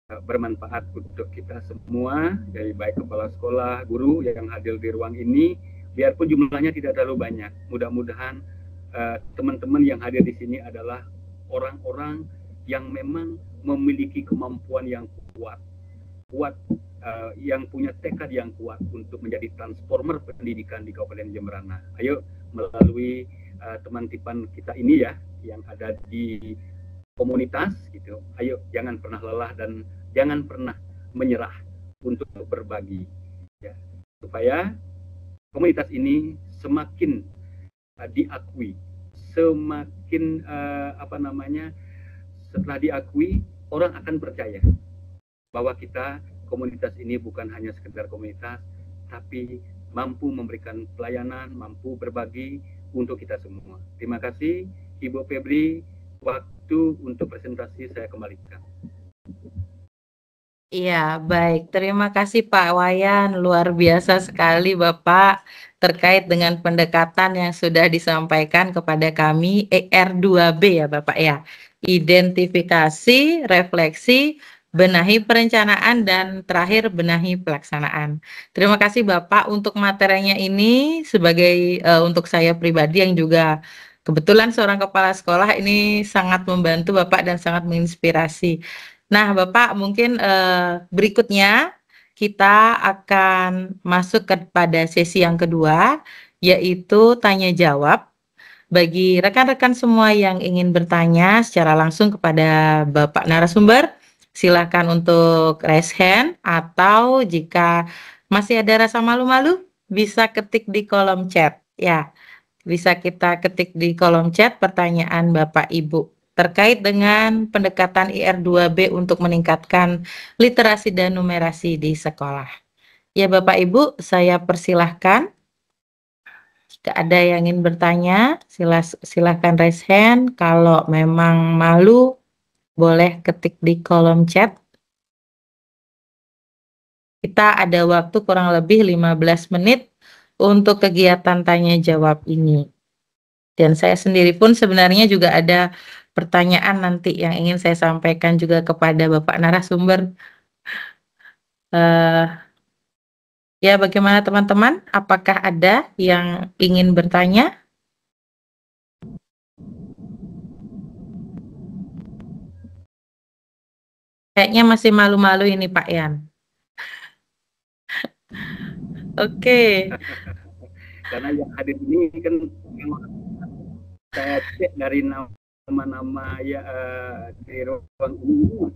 bermanfaat untuk kita semua, dari baik kepala sekolah, guru yang hadir di ruang ini, biarpun jumlahnya tidak terlalu banyak. Mudah-mudahan teman-teman yang hadir di sini adalah orang-orang yang memang memiliki kemampuan yang kuat, yang punya tekad yang kuat untuk menjadi transformer pendidikan di Kabupaten Jemberana. Ayo melalui teman tipan kita ini ya, yang ada di komunitas gitu. Ayo jangan pernah lelah dan jangan pernah menyerah untuk berbagi ya, supaya komunitas ini semakin diakui, semakin setelah diakui orang akan percaya bahwa kita komunitas ini bukan hanya sekedar komunitas, tapi mampu memberikan pelayanan, mampu berbagi untuk kita semua. Terima kasih Ibu Febri, waktu untuk presentasi saya kembalikan. Iya, baik. Terima kasih Pak Wayan. Luar biasa sekali Bapak terkait dengan pendekatan yang sudah disampaikan kepada kami ER2B ya Bapak ya. Identifikasi, refleksi, benahi perencanaan, dan terakhir benahi pelaksanaan. Terima kasih Bapak untuk materinya ini sebagai untuk saya pribadi yang juga kebetulan seorang kepala sekolah, ini sangat membantu Bapak dan sangat menginspirasi. Nah Bapak, mungkin berikutnya kita akan masuk kepada sesi yang kedua, yaitu tanya jawab. Bagi rekan-rekan semua yang ingin bertanya secara langsung kepada Bapak narasumber, silakan untuk raise hand, atau jika masih ada rasa malu-malu bisa ketik di kolom chat ya. Bisa kita ketik di kolom chat pertanyaan Bapak Ibu terkait dengan pendekatan IR2B untuk meningkatkan literasi dan numerasi di sekolah. Ya Bapak Ibu, saya persilahkan. Jika ada yang ingin bertanya, silahkan raise hand. Kalau memang malu, boleh ketik di kolom chat. Kita ada waktu kurang lebih 15 menit untuk kegiatan tanya jawab ini. Dan saya sendiri pun sebenarnya juga ada pertanyaan nanti yang ingin saya sampaikan juga kepada Bapak narasumber. Ya, bagaimana teman-teman? Apakah ada yang ingin bertanya? Kayaknya masih malu-malu ini Pak Yan. Oke. Karena yang hadir ini kan saya cek dari nama-nama ya di ruang ini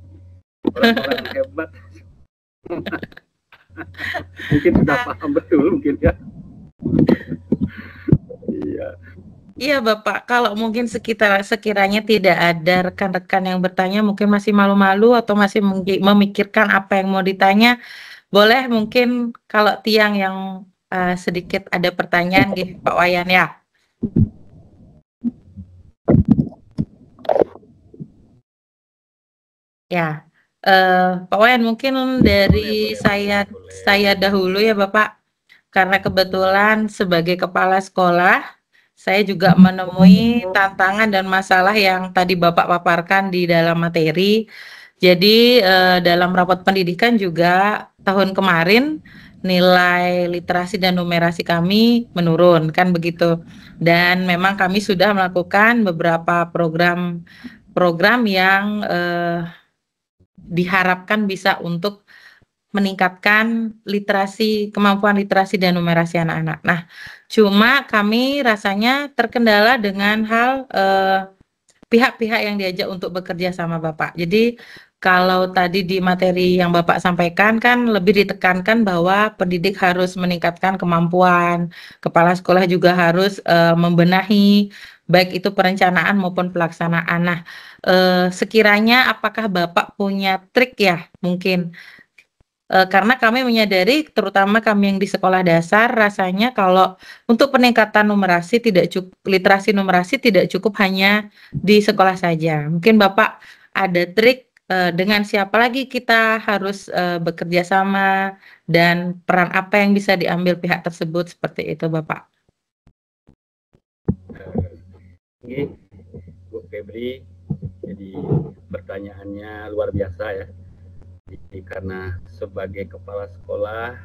orang-orang hebat. Mungkin sudah paham betul mungkin ya. Iya. Iya Bapak, kalau mungkin sekiranya tidak ada rekan-rekan yang bertanya, mungkin masih malu-malu atau masih memikirkan apa yang mau ditanya, boleh mungkin kalau Tiang yang sedikit ada pertanyaan gitu Pak Wayan ya. Ya, Pak Wayan mungkin dari saya dahulu ya Bapak, karena kebetulan sebagai kepala sekolah, saya juga menemui tantangan dan masalah yang tadi Bapak paparkan di dalam materi. Jadi dalam rapat pendidikan juga tahun kemarin nilai literasi dan numerasi kami menurun kan begitu. Dan memang kami sudah melakukan beberapa program yang diharapkan bisa untuk meningkatkan kemampuan literasi dan numerasi anak-anak. Nah, cuma kami rasanya terkendala dengan hal pihak-pihak yang diajak untuk bekerja sama Bapak. Jadi kalau tadi di materi yang Bapak sampaikan kan lebih ditekankan bahwa pendidik harus meningkatkan kemampuan, kepala sekolah juga harus membenahi baik itu perencanaan maupun pelaksanaan. Nah, sekiranya apakah Bapak punya trik ya mungkin karena kami menyadari, terutama kami yang di sekolah dasar, rasanya kalau untuk peningkatan literasi numerasi tidak cukup hanya di sekolah saja. Mungkin Bapak ada trik dengan siapa lagi kita harus bekerja sama dan peran apa yang bisa diambil pihak tersebut seperti itu, Bapak. Oke, Bu Febri, jadi pertanyaannya luar biasa ya. Jadi karena sebagai kepala sekolah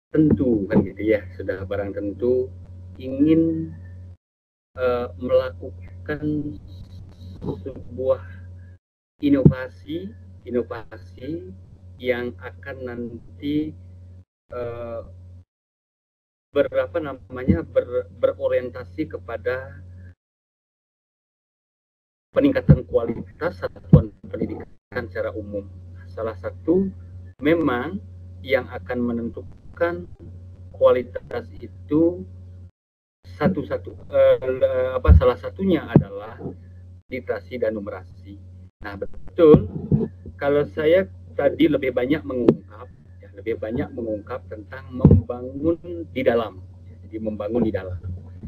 tentu kan gitu ya, sudah barang tentu ingin melakukan sebuah inovasi yang akan nanti berorientasi kepada peningkatan kualitas satuan pendidikan secara umum. Salah satu memang yang akan menentukan kualitas itu salah satunya adalah literasi dan numerasi. Nah, betul, kalau saya tadi lebih banyak mengungkap tentang membangun di dalam. Jadi membangun di dalam.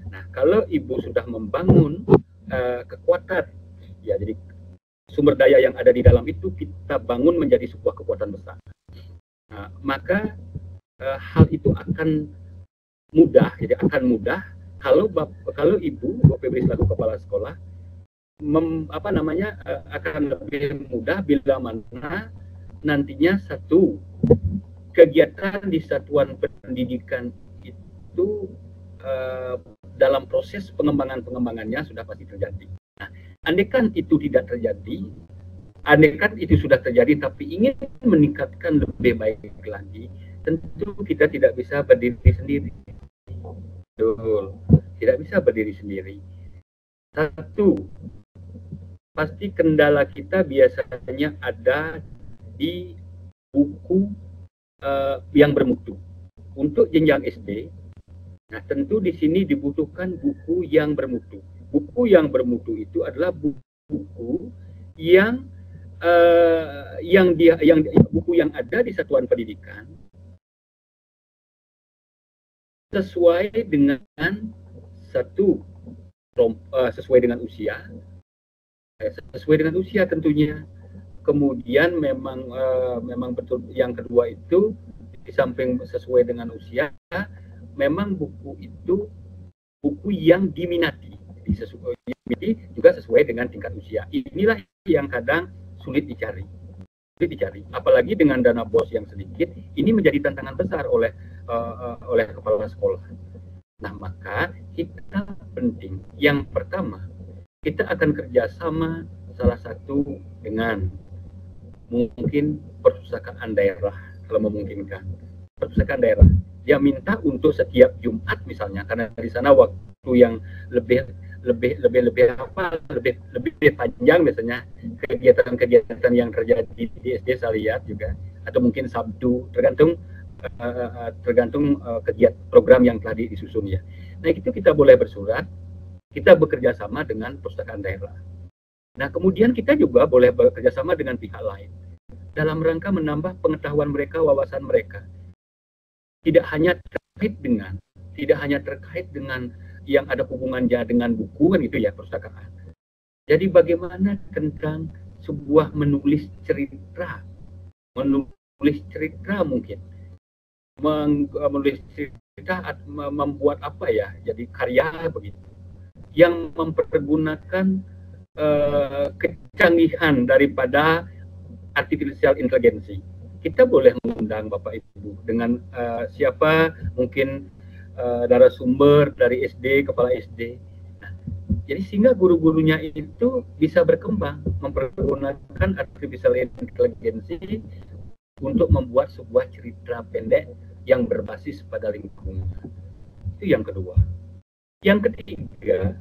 Nah, kalau Ibu sudah membangun kekuatan, ya jadi sumber daya yang ada di dalam itu kita bangun menjadi sebuah kekuatan besar. Nah, maka hal itu akan mudah. Jadi akan mudah kalau Ibu Febri selaku kepala sekolah akan lebih mudah bila mana nantinya satu kegiatan di satuan pendidikan itu dalam proses pengembangannya sudah pasti terjadi. Nah, andaikan itu tidak terjadi, andaikan itu sudah terjadi tapi ingin meningkatkan lebih baik lagi, tentu kita tidak bisa berdiri sendiri. Betul, tidak bisa berdiri sendiri. Satu, pasti kendala kita biasanya ada di buku yang bermutu. Untuk jenjang SD, nah tentu di sini dibutuhkan buku yang bermutu. Buku yang bermutu itu adalah buku yang buku yang ada di satuan pendidikan sesuai dengan sesuai dengan usia tentunya. Kemudian memang betul yang kedua itu di samping sesuai dengan usia, memang buku itu buku yang diminati, juga sesuai dengan tingkat usia. Inilah yang kadang sulit dicari. Apalagi dengan dana BOS yang sedikit, ini menjadi tantangan besar oleh kepala sekolah. Nah, maka kita penting. Yang pertama, kita akan kerjasama salah satu dengan mungkin perpustakaan daerah kalau memungkinkan. Perpustakaan daerah dia minta untuk setiap Jumat misalnya, karena di sana waktu yang lebih panjang biasanya kegiatan yang terjadi di SD saya lihat juga, atau mungkin Sabtu, tergantung kegiatan program yang telah disusun ya. Nah, itu kita boleh bersurat, kita bekerja sama dengan perpustakaan daerah. Nah, kemudian kita juga boleh bekerja sama dengan pihak lain dalam rangka menambah pengetahuan mereka, wawasan mereka. tidak hanya terkait dengan yang ada hubungannya dengan buku kan itu ya, perpustakaan. Jadi bagaimana tentang sebuah menulis cerita mungkin, menulis cerita, membuat apa ya, jadi karya begitu, yang mempergunakan kecanggihan daripada artificial intelligence. Kita boleh mengundang Bapak Ibu dengan siapa mungkin narasumber dari SD, kepala SD. Nah, jadi sehingga guru-gurunya itu bisa berkembang mempergunakan artificial intelligence untuk membuat sebuah cerita pendek yang berbasis pada lingkungan. Itu yang kedua. Yang ketiga,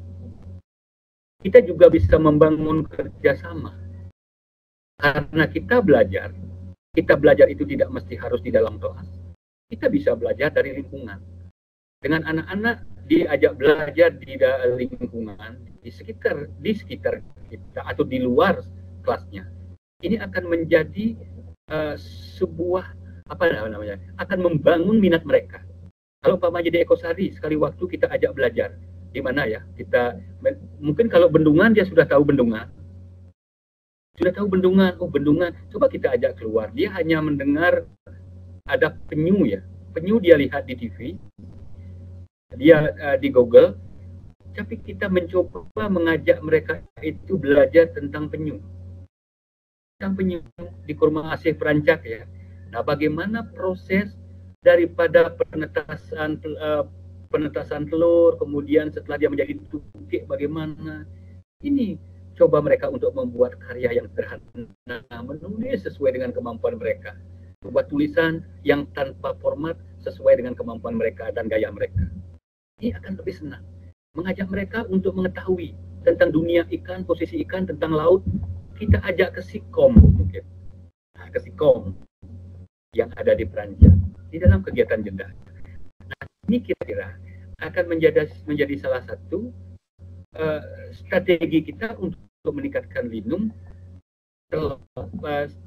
kita juga bisa membangun kerjasama. Karena kita belajar itu tidak mesti harus di dalam kelas. Kita bisa belajar dari lingkungan. Dengan anak-anak diajak belajar di lingkungan, di sekitar kita atau di luar kelasnya. Ini akan menjadi sebuah akan membangun minat mereka. Kalau Pak Majid Ekosari sekali waktu kita ajak belajar di mana ya, kita mungkin kalau bendungan dia sudah tahu bendungan, oh bendungan, coba kita ajak keluar. Dia hanya mendengar ada penyu ya, penyu dia lihat di TV, dia di Google, tapi kita mencoba mengajak mereka itu belajar tentang penyu di Kurma Asih Perancak ya. Nah, bagaimana proses daripada penetasan telur, kemudian setelah dia menjadi tukik bagaimana? Ini coba mereka untuk membuat karya yang sederhana, menulis sesuai dengan kemampuan mereka. Membuat tulisan yang tanpa format sesuai dengan kemampuan mereka dan gaya mereka. Ini akan lebih senang. Mengajak mereka untuk mengetahui tentang dunia ikan, posisi ikan, tentang laut. Kita ajak ke Sikom mungkin. Nah, ke Sikom yang ada di Perancak. Di dalam kegiatan jeda. Nah, ini kira-kira akan menjadi salah satu strategi kita untuk meningkatkan Linum,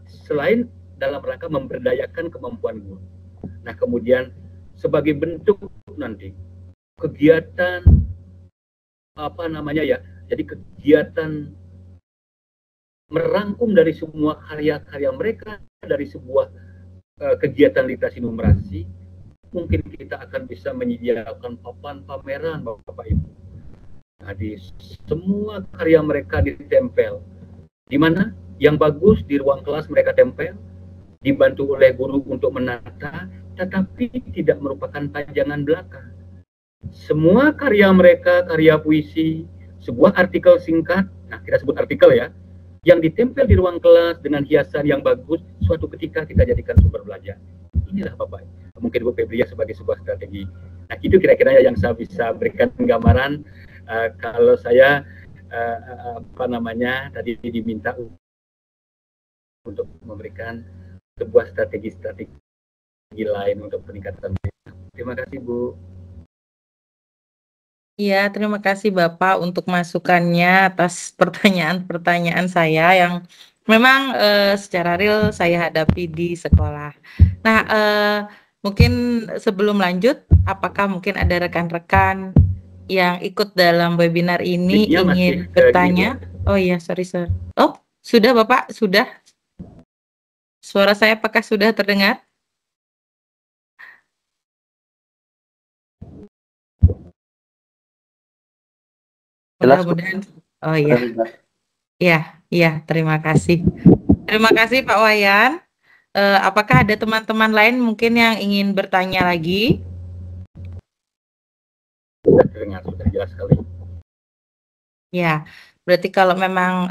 selain dalam rangka memberdayakan kemampuan guru. Nah, kemudian sebagai bentuk nanti kegiatan jadi kegiatan merangkum dari semua karya-karya mereka dari sebuah kegiatan literasi numerasi, mungkin kita akan bisa menyediakan papan pameran Bapak Ibu. Nah, di semua karya mereka ditempel. Di mana yang bagus di ruang kelas mereka tempel, dibantu oleh guru untuk menata, tetapi tidak merupakan pajangan belaka. Semua karya mereka, karya puisi, sebuah artikel singkat, nah kita sebut artikel ya, yang ditempel di ruang kelas dengan hiasan yang bagus, suatu ketika kita jadikan sumber belajar. Inilah Bapak, mungkin Bu Febria sebagai sebuah strategi. Nah, itu kira-kira yang saya bisa berikan gambaran. Kalau saya tadi diminta untuk memberikan sebuah strategi lain untuk peningkatan. Terima kasih Bu. Iya, terima kasih Bapak untuk masukannya atas pertanyaan-pertanyaan saya yang memang secara real saya hadapi di sekolah. Nah, mungkin sebelum lanjut, apakah mungkin ada rekan-rekan yang ikut dalam webinar ini ingin bertanya? Oh iya, sorry. Oh, sudah Bapak, sudah. Suara saya apakah sudah terdengar? Mudah-mudahan. Oh iya. Iya, terima kasih. Terima kasih Pak Wayan. Apakah ada teman-teman lain mungkin yang ingin bertanya lagi? Sudah terdengar, sudah jelas sekali. Ya, berarti kalau memang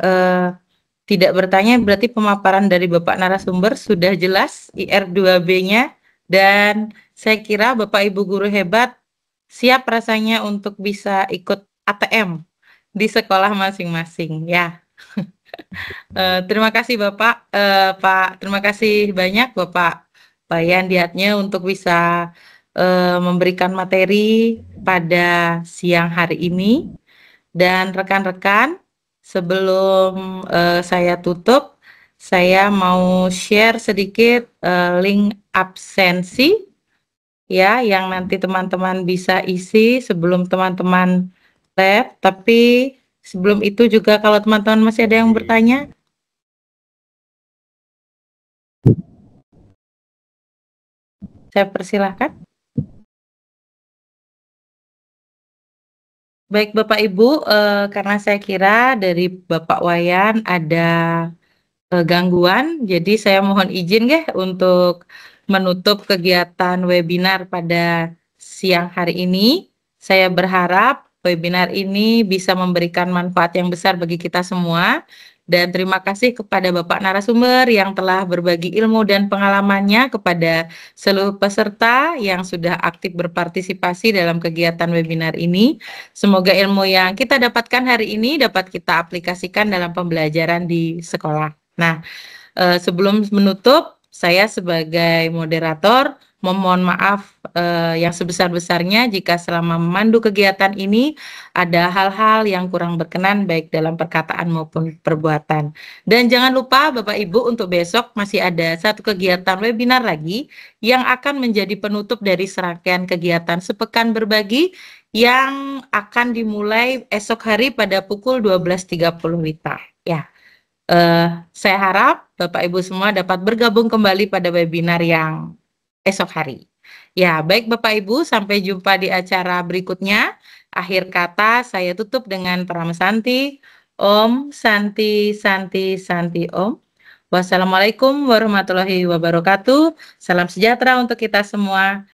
tidak bertanya, berarti pemaparan dari Bapak narasumber sudah jelas IR2B-nya, dan saya kira Bapak Ibu guru hebat siap rasanya untuk bisa ikut ATM di sekolah masing-masing ya. Terima kasih Bapak, Pak. Terima kasih banyak Bapak Wayan Diatnya untuk bisa memberikan materi pada siang hari ini. Dan rekan-rekan, sebelum saya tutup, saya mau share sedikit link absensi ya yang nanti teman-teman bisa isi sebelum teman-teman lab, tapi sebelum itu juga kalau teman-teman masih ada yang bertanya, saya persilahkan. Baik Bapak Ibu, karena saya kira dari Bapak Wayan ada gangguan, jadi saya mohon izin ya untuk menutup kegiatan webinar pada siang hari ini. Saya berharap webinar ini bisa memberikan manfaat yang besar bagi kita semua. Dan terima kasih kepada Bapak narasumber yang telah berbagi ilmu dan pengalamannya kepada seluruh peserta yang sudah aktif berpartisipasi dalam kegiatan webinar ini. Semoga ilmu yang kita dapatkan hari ini dapat kita aplikasikan dalam pembelajaran di sekolah. Nah, sebelum menutup, saya sebagai moderator memohon maaf yang sebesar-besarnya jika selama memandu kegiatan ini ada hal-hal yang kurang berkenan baik dalam perkataan maupun perbuatan. Dan jangan lupa Bapak Ibu untuk besok masih ada satu kegiatan webinar lagi yang akan menjadi penutup dari serangkaian kegiatan sepekan berbagi yang akan dimulai esok hari pada pukul 12.30 WITA. Ya. Saya harap Bapak Ibu semua dapat bergabung kembali pada webinar yang esok hari. Ya, baik Bapak Ibu, sampai jumpa di acara berikutnya. Akhir kata saya tutup dengan Paramasanti. Om Santi Santi Santi Om. Wassalamualaikum warahmatullahi wabarakatuh. Salam sejahtera untuk kita semua.